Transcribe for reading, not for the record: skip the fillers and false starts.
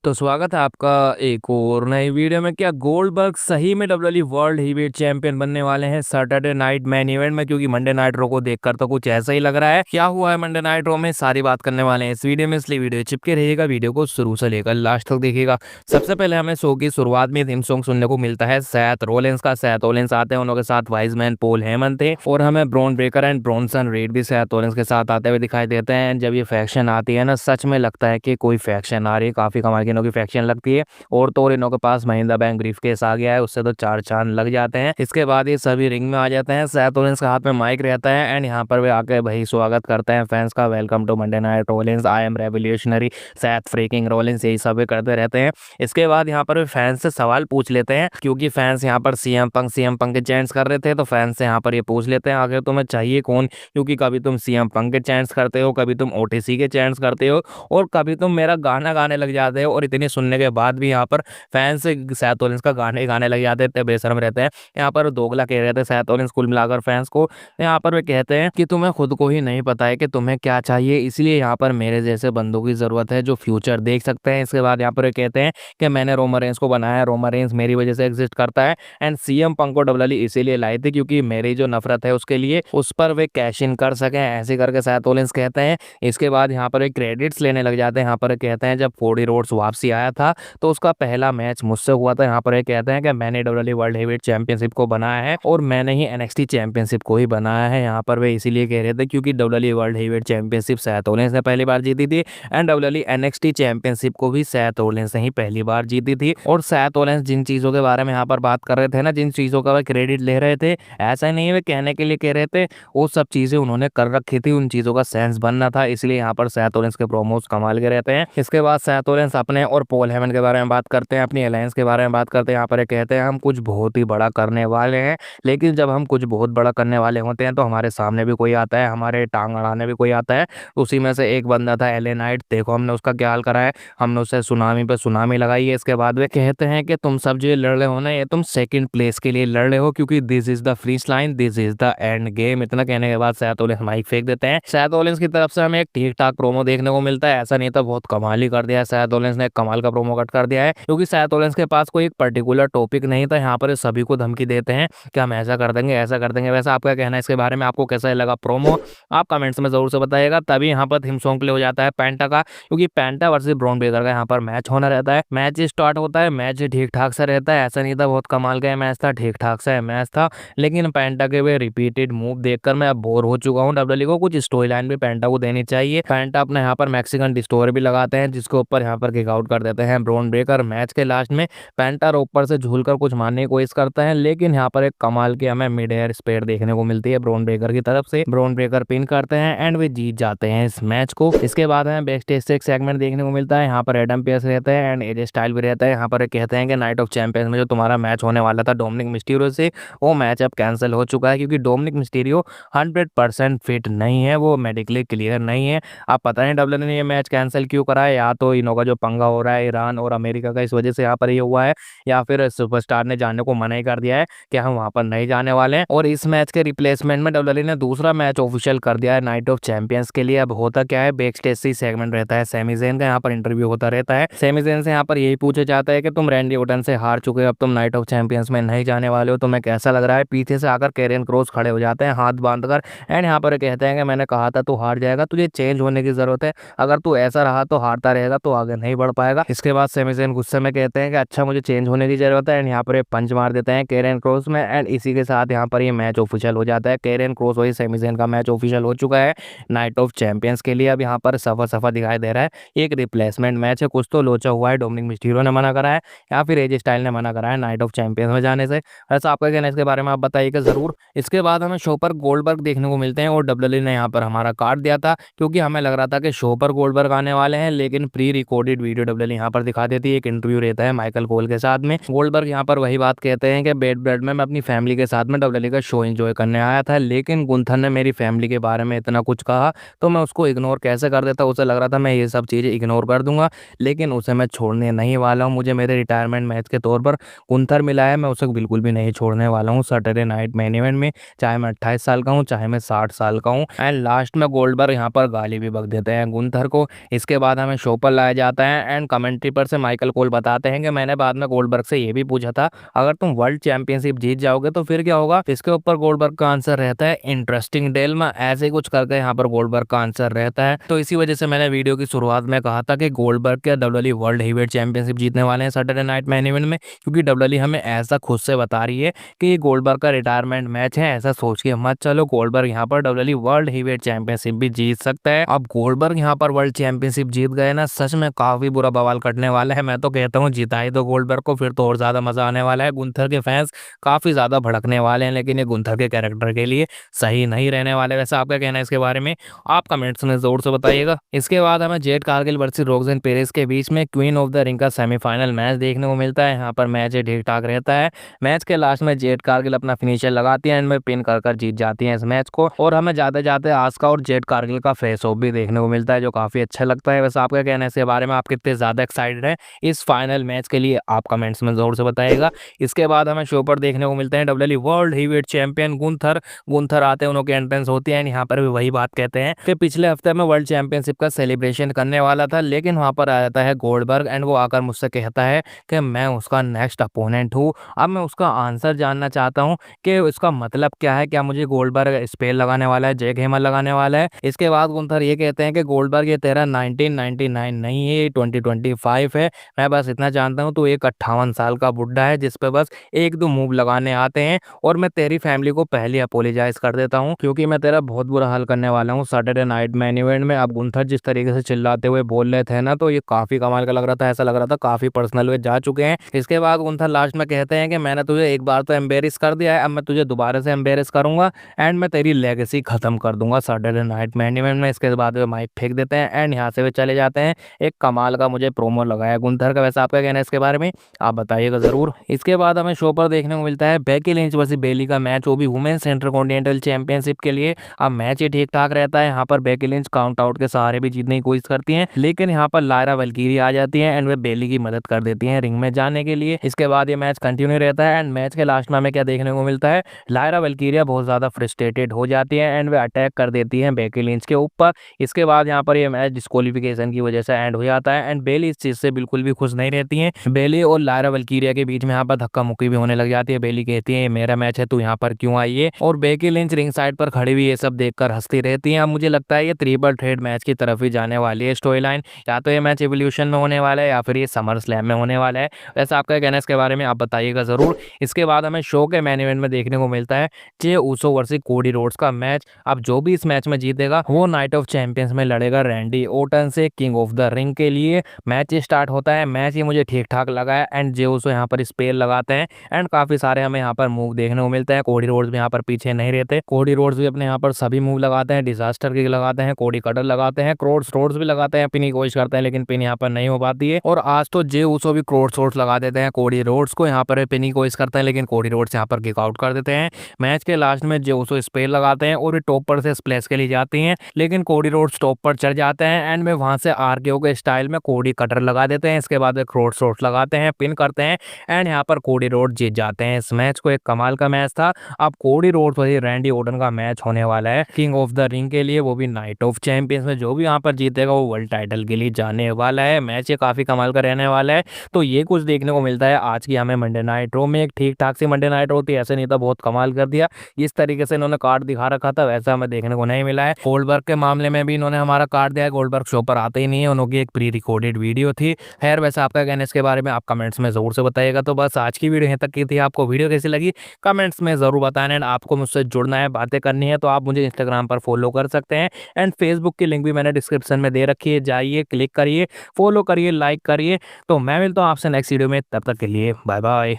तो स्वागत है आपका एक और नई वीडियो में। क्या गोल्डबर्ग सही में डब्ल्यूडब्ल्यूई वर्ल्ड हेवीवेट चैंपियन बनने वाले हैं सैटरडे नाइट मेन इवेंट में? क्योंकि मंडे नाइट रो को देखकर तो कुछ ऐसा ही लग रहा है। क्या हुआ है मंडे नाइट रो में, सारी बात करने वाले हैं इस वीडियो में, इसलिए वीडियो चिपके रहिएगा, वीडियो को शुरू से लेकर लास्ट तक देखिएगा। सबसे पहले हमें शो की शुरुआत में थीम सॉन्ग सुनने को मिलता है सैथ रोलिंस का। सैथ रोलिंस आते हैं, उनके साथ वाइज मैन पॉल हेमन थे और हमें Bron Breakker and Bronson read भी सैथ रोलिंस के साथ आते हुए दिखाई देते हैं। जब ये फैक्शन आती है ना, सच में लगता है कि कोई फैक्शन आ रही है, काफी कमाल की इनकी फैक्शन लगती है। और तो इनों के पास महिंद्रा बैंक ब्रीफकेस आ गया है, उससे तो चार चांद लग जाते हैं। इसके बाद ये सभी रिंग में आ जाते हैं। सैथ रोलिंस के हाथ में माइक रहता है एंड यहाँ पर वे आके भाई स्वागत करते हैं फैंस का। Welcome to Monday night Rollins, I am revolutionary Seth freaking Rollins, यही सब करते रहते हैं। इसके बाद यहाँ पर वे फैंस से सवाल पूछ लेते हैं, क्योंकि फैंस यहाँ पर सीएम पंक के चैंट्स कर रहे थे, तो फैंस से यहाँ पर ये पूछ लेते हैं आखिर तुम्हें चाहिए कौन, क्योंकि कभी तुम सीएम पंक के चैंट्स करते हो, कभी तुम ओटीसी के चैंट्स करते हो और कभी तुम मेरा गाना गाने लग जाते हो। और इतने सुनने के बाद भी यहाँ पर फैंस सैथ रोलिंस का गाने लग जाते हैं, बेशरम रहते हैं। यहाँ पर दोगला कह रहे थे सैथ रोलिंस कुल मिलाकर फैंस को। यहाँ पर वे कहते हैं कि तुम्हें खुद को ही नहीं पता है कि तुम्हें क्या चाहिए, इसलिए यहाँ पर मेरे जैसे बंदों की जरूरत है जो फ्यूचर देख सकते हैं। इसके बाद यहाँ पर वे कहते हैं कि मैंने रोमन रेंस को बनाया, रोमन रेंस मेरी वजह से एग्जिस्ट करता है एंड सीएम पंक को डब्ल्यूडब्ल्यूई इसीलिए लाई थी क्योंकि मेरी जो नफरत है उसके लिए उस पर वे कैश इन कर सकें, ऐसे करके सैथ रोलिंस कहते हैं। इसके बाद यहाँ पर वे क्रेडिट्स लेने लग जाते हैं। यहाँ पर कहते हैं जब कोडी रोड्स वापसी आया था तो उसका पहला मैच मुझसे हुआ था। यहाँ पर ये कहते हैं कि मैंने डब्ल्यूडब्ल्यूई वर्ल्ड हेवीवेट चैंपियनशिप को बनाया है और मैंने ही एनएक्सटी चैंपियनशिप को ही बनाया है। यहाँ पर वे इसीलिए कह रहे थे क्योंकि WWE world heavyweight championship Seth Rollins ने पहली बार जीती थी एंड डब्ल्यूडब्ल्यूई एनएक्सटी चैंपियनशिप को भी सैथ रोलिंस ने ही पहली बार जीती थी। और सैथ रोलिंस जिन चीजों के बारे में यहाँ पर बात कर रहे थे ना, जिन चीजों का वे क्रेडिट ले रहे थे, ऐसा नहीं वे कहने के लिए कह रहे थे, वो सब चीजें उन्होंने कर रखी थी, उन चीजों का सेंस बनना था, इसलिए यहाँ पर सैथ रोलिंस के प्रोमोस कमाल के रहते हैं। इसके बाद सैथ रोलिंस अपने और पॉल हेमन के बारे में बात करते हैं, अपनी अलायंस के बारे में बात करते हैं। यहाँ पर कहते हैं हम कुछ बहुत ही बड़ा करने वाले हैं, लेकिन जब हम कुछ बहुत बड़ा करने वाले होते हैं तो हमारे सामने भी कोई आता है, हमारे टांग अड़ाने भी कोई आता है। उसी में से एक बंदा था एले नाइट, देखो हमने उसका क्या हाल करा है, हमने उससे सुनामी पे सुनामी लगाई है। इसके बाद वे कहते हैं कि तुम सब जो लड़ रहे हो ना, ये तुम सेकंड प्लेस के लिए लड़ रहे हो, क्योंकि this is the finish line, this is the end game. इतना कहने के बाद सैथ रोलिंस माइक फेंक देते हैं। सैथ रोलिंस की तरफ से हमें एक ठीक ठाक प्रोमो देखने को मिलता है, ऐसा नहीं था बहुत कमाल ही कर दिया है सैथ रोलिंस ने, एक कमाल का प्रोमो कट कर दिया है, क्योंकि सैथ रोलिंस के पास कोई एक पर्टिकुलर टॉपिक नहीं था। यहाँ पर सभी को धमकी देते हैं कि हम ऐसा कर देंगे, ऐसा कर देंगे। वैसा आपका कहना है इसके बारे में, आपको कैसा लगा प्रोमो, आप कमेंट्स में जरूर से बताइएगा। तभी यहाँ पर थीम सॉन्ग प्ले हो जाता है पेंटा का, क्योंकि पेंटा वर्सेस ब्रॉन ब्रेकर का यहाँ पर मैच होना रहता है। मैच स्टार्ट होता है, मैच ठीक ठाक सा रहता है, ऐसा नहीं था बहुत कमाल का मैच था, ठीक ठाक सा मैच था, लेकिन पेंटा के वे रिपीटेड मूव देखकर मैं अब बोर हो चुका हूँ। डब्ल्यूडब्ल्यूई को कुछ स्टोरी लाइन भी पेंटा को देनी चाहिए। पेंटा अपने यहाँ पर मैक्सिकन डिस्टोर भी लगाते हैं, जिसके ऊपर यहाँ पर किक आउट कर देते हैं ब्रॉन ब्रेकर। मैच के लास्ट में पेंटा ऊपर से झूलकर कुछ मारने की कोशिश करता है, लेकिन यहाँ पर एक कमाल की हमें मिड एयर स्पेयर देखने को मिलती है ब्रॉन ब्रेकर की तरफ से। ब्रॉन ब्रेकर पिन करते हैं एंड वे जीत जाते हैं इस मैच को। इसके बाद हमें बैक स्टेज से एक सेगमेंट देखने को मिलता है, यहाँ पर एडम पेस रहता है एंड एजे स्टाइल भी रहता है। यहाँ पर कहते हैं कि नाइट ऑफ चैंपियंस में जो तुम्हारा मैच होने वाला था डोमिनिक मिस्टीरियो से, वो मैच अब कैंसिल हो चुका है, क्योंकि डोमिनिक मिस्टीरियो 100% फिट नहीं है, वो मेडिकली क्लियर नहीं है। अब पता नहीं डब्ल्यूडब्ल्यूई ने ये मैच कैंसिल क्यों करा है, या तो इनों का जो पंगा हो रहा है ईरान और अमेरिका का, इस वजह से यहाँ पर ये हुआ है, या फिर सुपरस्टार ने जाने को मना ही कर दिया है कि हम वहां पर नहीं जाने वाले हैं। और इस मैच के रिप्लेसमेंट में डब्ल्यूडब्ल्यूई ने दूसरा मैच ऑफिशियल कर दिया है नाइट ऑफ चैंपियंस के लिए। अब होता क्या है, बैक स्टेज से सेगमेंट रहता है, सैमी ज़ेन का यहाँ पर इंटरव्यू होता रहता है। सैमी ज़ेन से यहाँ पर यही पूछा जाता है कि तुम रैंडी ऑर्टन से हार चुके हो, अब तुम नाइट ऑफ चैंपियंस में नहीं जाने वाले हो, तुम्हें कैसा लग रहा है। पीछे से आकर कैरियन क्रॉस खड़े हो जाते हैं हाथ बांधकर एंड यहाँ पर कहते हैं कि मैंने कहा था तू हार जाएगा, तुझे चेंज होने की जरूरत है, अगर तू ऐसा रहा तो हारता रहेगा तो आगे नहीं बढ़ पाएगा। इसके बाद सैमी ज़ेन गुस्से में कहते हैं कि अच्छा मुझे चेंज होने की जरूरत है एंड यहाँ पर पंच मार देते हैं कैरियन क्रॉस में एंड इसी के साथ यहाँ पर ये मैच ऑफिशियल हो जाता है। कैरियन क्रॉस वही सैमी ज़ेन का मैच ऑफिशियल हो चुका है नाइट ऑफ चैंपियंस के लिए। अब यहाँ पर सफा सफा दिखाई दे रहा है एक रिप्लेसमेंट मैच है, कुछ तो लोचा हुआ है, डोमिनिक मिस्टीरियो ने मना करा है या फिर एजे स्टाइल ने मना करा है नाइट ऑफ चैंपियंस में जाने से। ऐसा आपका कहना है इसके बारे में, आप बताइएगा जरूर। इसके बाद हमें शो पर गोल्डबर्ग देखने को मिलते हैं और डब्ल्यूडब्ल्यूई ने यहाँ पर हमारा कार्ड दिया था, क्योंकि हमें लग रहा था कि शो पर गोल्डबर्ग आने वाले हैं, लेकिन प्री रिकॉर्डेड वीडियो डब्ल्यूडब्ल्यूई यहाँ पर दिखा देती है। एक इंटरव्यू रहता है माइकल कोल के साथ में, गोल्डबर्ग यहाँ पर वही बात कहते हैं कि बैड ब्लड में मैं अपनी फैमिली के साथ में डब्ल्यूडब्ल्यूई का शो एंजॉय करने आया था, लेकिन गुंथर ने मेरी फैमिली के बारे में इतना कुछ कहा तो मैं उसको इग्नोर कैसे कर देता। उसे लग रहा था मैं ये सब चीज़ें इग्नोर कर दूंगा, लेकिन उसे मैं छोड़ने नहीं वाला हूँ। मुझे मेरे रिटायरमेंट मैच के तौर पर गुंथर मिला है, मैं उसे बिल्कुल भी नहीं छोड़ने वाला हूँ सैटरडे नाइट मेन इवेंट में, चाहे मैं 28 साल का हूँ चाहे मैं 60 साल का हूँ। एंड लास्ट में गोल्डबर्ग यहाँ पर गाली भी बक देते हैं गुंथर को। इसके बाद हमें शो पर लाया जाता है एंड कमेंट्री पर से माइकल कोल बताते हैं कि मैंने बाद में गोल्डबर्ग से ये भी पूछा था, अगर तुम वर्ल्ड चैंपियनशिप जीत जाओगे तो फिर क्या होगा? इसके ऊपर गोल्डबर्ग का आंसर रहता है इंटरेस्टिंग डेल्मा, ऐसे ही कुछ करके यहाँ पर गोल्डबर्ग का आंसर रहता है। तो इसी वजह से मैंने वीडियो की शुरुआत में कहा था कि गोल्डबर्ग के डब्ल्यूडब्ल्यूई वर्ल्ड हेवीवेट चैंपियनशिप जीतने वाले हैं सैटरडे नाइट मैन इवेंट में, क्योंकि डब्ल्यूडब्ल्यूई हमें ऐसा खुद से बता रही है कि ये गोल्डबर्ग का रिटायरमेंट मैच है। ऐसा सोच के मत चलो, गोल्डबर्ग यहाँ पर डब्ल्यूडब्ल्यूई वर्ल्ड हेवीवेट चैंपियनशिप भी जीत सकता है। अब गोल्डबर्ग यहाँ पर वर्ल्ड चैंपियनशिप जीत गए ना, सच में काफी बुरा बवाल कटने वाला है। मैं तो कहता हूँ जिता ही दो गोल्डबर्ग को, फिर तो और ज्यादा मजा आने वाला है। गुंथर के फैंस काफी ज्यादा भड़कने वाले हैं, लेकिन ये गुंथर के कैरेक्टर के लिए सही नहीं रहने वाले। वैसे आपका कहना है इसके बारे में? आप कमेंट्स में जोर से बताइएगा। इसके बाद हमें जेड कारगिल वर्सेस रोक्सेन पेरेस के बीच में क्वीन ऑफ द रिंग का सेमीफाइनल मैच देखने को मिलता है। यहाँ पर मैच ठीक ठाक रहता है। मैच के लास्ट में जेड कारगिल अपना फिनिशर लगाती है, इनमें पिन कर जीत जाती है इस मैच को, और हमें जाते जाते आस्का और जेड कारगिल का फेस ऑफ भी देखने को मिलता है, जो काफी अच्छा लगता है। वैसे आपका कहना है इसके बारे में? आप कितने ज्यादा एक्साइटेड हैं इस फाइनल मैच के लिए? आप कमेंट्स में जोर से बताइएगा। इसके बाद हमें शो पर देखने को मिलते हैं WWE world heavyweight champion Gunther. Gunther आते हैं, उनकी एंट्रेंस होती है, यहाँ पर भी वही बात कहते हैं कि पिछले हफ्ते में वर्ल्ड चैंपियनशिप का सेलिब्रेशन करने वाला था, लेकिन वहां पर आ जाता है गोल्डबर्ग एंड वो आकर मुझसे कहता है कि मैं उसका नेक्स्ट अपोनेंट हूँ। अब मैं उसका आंसर जानना चाहता हूँ कि उसका मतलब क्या है। क्या मुझे गोल्डबर्ग स्पेल लगाने वाला है, जैक हेमर लगाने वाला है? इसके बाद गुंथर ये कहते हैं कि गोल्डबर्ग ये तेरा 1999 नहीं है, ये 2025 है। मैं बस इतना जानता हूँ, तू एक 58 साल का बुढ़ा है जिस पे बस एक दो मूव लगाने आते हैं, और मैं तेरी फैमिली को पहले अपोलोजाइज कर देता हूँ, क्योंकि मैं तेरा बहुत बुरा हाल करने वाला हूँ सैटरडे नाइट मैन इवेंट में। अब गुंथर जिस तरीके से चिल्लाते हुए बोल रहे थे ना, तो ये काफी कमाल का लग रहा था। ऐसा लग रहा था काफी पर्सनल वे जा चुके हैं। इसके बाद गुंथर लास्ट में कहते हैं कि मैंने तुझे एक बार तो एम्बेरस कर दिया है, अब मैं तुझे दोबारा से एम्बेरस करूंगा एंड मैं तेरी लेगेसी खत्म कर दूंगा सैटरडे नाइट मैन इवेंट में। इसके बाद वे माइक फेंक देते हैं एंड यहाँ से वे चले जाते हैं। एक कमाल का मुझे प्रोमो लगाया गुंथर का। वैसे आपका कहना है इसके बारे में? आप बताइएगा जरूर। इसके बाद हमें शो पर देखने को मिलता है बेकी लिंच वर्सेस बेली का मैच, वो भी वुमेन्स इंटरकॉन्टिनेंटल चैंपियनशिप के लिए। अब मैच ये ठीक ठाक रहता है। यहाँ पर बेकी लिंच काउंट आउट के सहारे भी जीतने की कोशिश करती हैं, लेकिन यहाँ पर लायरा वल्कीरी आ जाती है एंड वे बेली की मदद कर देती हैं रिंग में जाने के लिए। इसके बाद ये मैच कंटिन्यू रहता है एंड मैच के लास्ट में हमें क्या देखने को मिलता है? लायरा वल्कीरिया बहुत ज्यादा फ्रस्ट्रेटेड हो जाती है एंड वे अटैक कर देती है बेकी लिंच के ऊपर। इसके बाद यहाँ पर ये मैच डिस्क्वालिफिकेशन की वजह से एंड हो जाता है एंड बेली इस चीज से बिल्कुल भी खुश नहीं रहती है। बेली और लायरा वल्कीरिया के बीच में यहाँ पर धक्का मुक्की भी होने लग जाती है। बेली कहती है ये मेरा मैच है, तू यहाँ पर क्यों आई है? और बेकी लिंच रिंग साइड पर खड़ी हुई ये सब देखकर हंसती रहती है। अब मुझे लगता है ये ट्रिपल थ्रेट मैच की तरफ ही जाने वाली है स्टोरी लाइन, या तो ये मैच एवोल्यूशन में होने वाला है या फिर ये समर स्लैम में होने वाला है। वैसे आपका कहना है इसके बारे में? आप बताइएगा जरूर। इसके बाद हमें शो के मैन इवेंट में देखने को मिलता है Jey Uso versus Cody Rhodes का मैच। अब जो भी इस मैच में जीतेगा वो नाइट ऑफ चैंपियंस में लड़ेगा रैंडी ओटन से किंग ऑफ द रिंग के लिए। मैच स्टार्ट होता है। मैच ये मुझे ठीक ठाक लगा है एंड जे ऊसो यहाँ पर स्पेल लगाते हैं एंड काफी सारे हमें यहाँ पर मूव देखने को मिलते हैं। कोडी रोड्स भी यहाँ पर पीछे नहीं रहते। कोडी रोड्स भी अपने यहाँ पर सभी मूव लगाते हैं, डिजास्टर किक लगाते हैं, कोडी कटर लगाते हैं, क्रोड्स रोड्स भी लगाते हैं, पिन की कोशिश करते हैं लेकिन पिन यहाँ पर नहीं हो पाती है। और आज तो जे ऊसो भी क्रोड्स रोड्स लगा देते हैं कोडी रोड्स को, यहाँ पर पिन की कोशिश करते हैं लेकिन कोडी रोड्स यहाँ पर किक आउट कर देते हैं। मैच के लास्ट में जे ऊसो स्पेल लगाते हैं और टॉप पर से स्प्लैश के लिए जाती हैं, लेकिन कोडी रोड्स टॉप पर चढ़ जाते हैं एंड में वहां से आरकेओ के स्टाइल में कोडी कटर लगा देते हैं। इसके बाद क्रोड्स रोड्स लगाते हैं, पिन करते हैं एंड यहाँ पर कोडी रोड जीत जाते हैं इस मैच को। एक कमाल का मैच था। अब कोडी रोड्स वही रैंडी ओटन का मैच होने वाला है किंग ऑफ द रिंग के लिए, वो भी नाइट ऑफ चैंपियंस में। जो भी यहाँ पर जीतेगा वो वर्ल्ड टाइटल के लिए जाने वाला है। मैच ये काफी कमाल का रहने वाला है। तो ये कुछ देखने को मिलता है आज की हमें मंडे नाइट रो में। एक ठीक ठाक सी मंडे नाइट रो थी, ऐसे नहीं था बहुत कमाल कर दिया। इस तरीके से इन्होंने कार्ड दिखा रखा था वैसा हमें देखने को नहीं मिला है। गोल्डबर्ग के मामले में भी इन्होंने हमारा कार्ड दिया है, गोल्डबर्ग शो पर आते ही नहीं है, उनकी एक प्री रिकॉर्डेड वीडियो थी। खैर वैसे आपका कहना है इसके बारे में? आप कमेंट्स में जरूर से बताइएगा। तो बस आज की वीडियो यहाँ तक की थी। आपको वीडियो कैसी लगी कमेंट्स में जरूर बताना एंड आपको मुझसे जुड़ना है, बातें करनी है तो आप मुझे इंस्टाग्राम पर फॉलो कर सकते हैं एंड फेसबुक की लिंक भी मैंने डिस्क्रिप्शन में दे रखी है, जाइए क्लिक करिए, फॉलो करिए, लाइक करिए। तो मैं मिलता हूँ आपसे नेक्स्ट वीडियो में, तब तक के लिए बाय बाय।